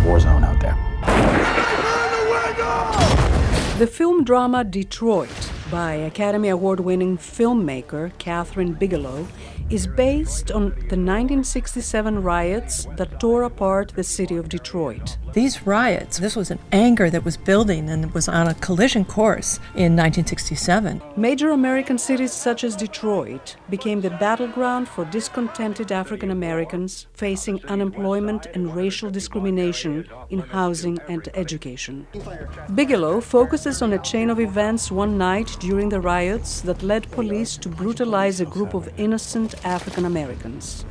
war zone out there. The film drama Detroit by Academy Award-winning filmmaker Kathryn Bigelow is based on the 1967 riots that tore apart the city of Detroit. These riots, this was an anger that was building and was on a collision course in 1967. Major American cities such as Detroit became the battleground for discontented African Americans facing unemployment and racial discrimination in housing and education. Bigelow focuses on a chain of events one night during the riots that led police to brutalize a group of innocent African Americans.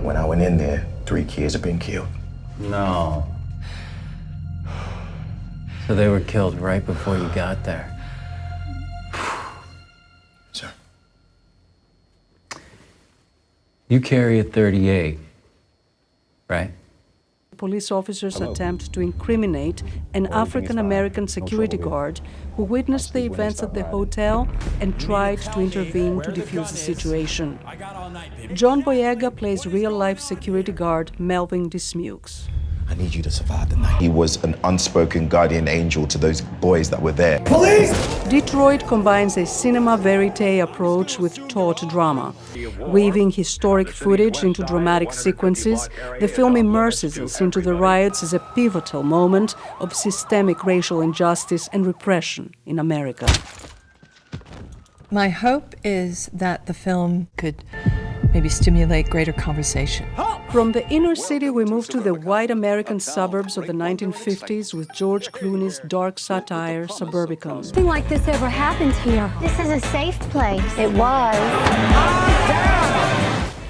When I went in there, 3 kids had been killed. No. So they were killed right before you got there. Sir. You carry a .38, right? Police officers attempt to incriminate an African-American security guard who witnessed the events at the hotel and tried to intervene to defuse the situation. John Boyega plays real-life security guard Melvin Dismukes. I need you to survive the night. He was an unspoken guardian angel to those boys that were there. Police! Detroit combines a cinema verite approach with taut drama. Weaving historic footage into dramatic sequences, the film immerses us into the riots as a pivotal moment of systemic racial injustice and repression in America. My hope is that the film could maybe stimulate greater conversation. From the inner city, we move to the white American suburbs of the 1950s with George Clooney's dark satire, Suburbicon. Nothing like this ever happened here. This is a safe place. It was.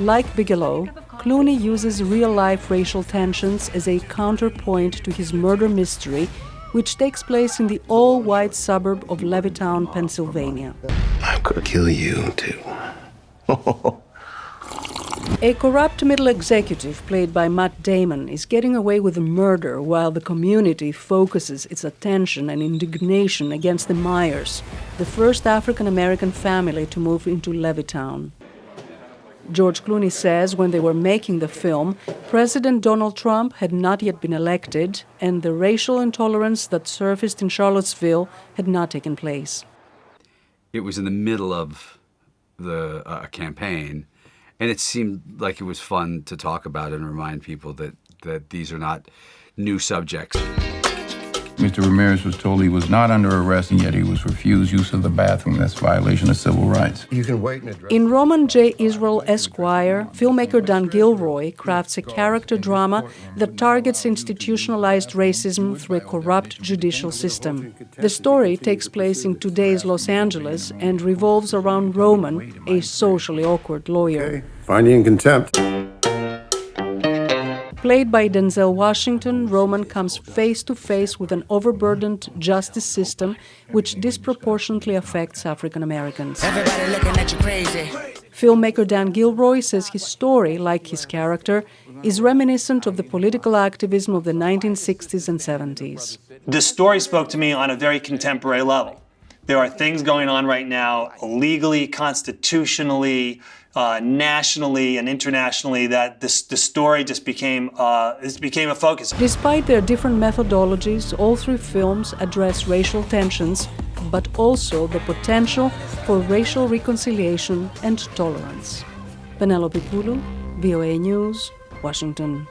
Like Bigelow, Clooney uses real-life racial tensions as a counterpoint to his murder mystery, which takes place in the all-white suburb of Levittown, Pennsylvania. I could kill you, too. A corrupt middle executive, played by Matt Damon, is getting away with murder while the community focuses its attention and indignation against the Myers, the first African-American family to move into Levittown. George Clooney says when they were making the film, President Donald Trump had not yet been elected, and the racial intolerance that surfaced in Charlottesville had not taken place. It was in the middle of the campaign, and it seemed like it was fun to talk about and remind people that these are not new subjects. Mr. Ramirez was told he was not under arrest, and yet he was refused use of the bathroom. That's a violation of civil rights. You can wait and address. In Roman J. Israel Esquire, filmmaker Dan Gilroy crafts a character drama that targets institutionalized racism through a corrupt judicial system. The story takes place in today's Los Angeles and revolves around Roman, a socially awkward lawyer. Finding in contempt. Played by Denzel Washington, Roman comes face-to-face with an overburdened justice system which disproportionately affects African Americans. Everybody looking at you crazy. Filmmaker Dan Gilroy says his story, like his character, is reminiscent of the political activism of the 1960s and 70s. The story spoke to me on a very contemporary level. There are things going on right now, legally, constitutionally, nationally and internationally, that the story just became a focus. Despite their different methodologies, all three films address racial tensions, but also the potential for racial reconciliation and tolerance. Penelope Poulou, VOA News, Washington.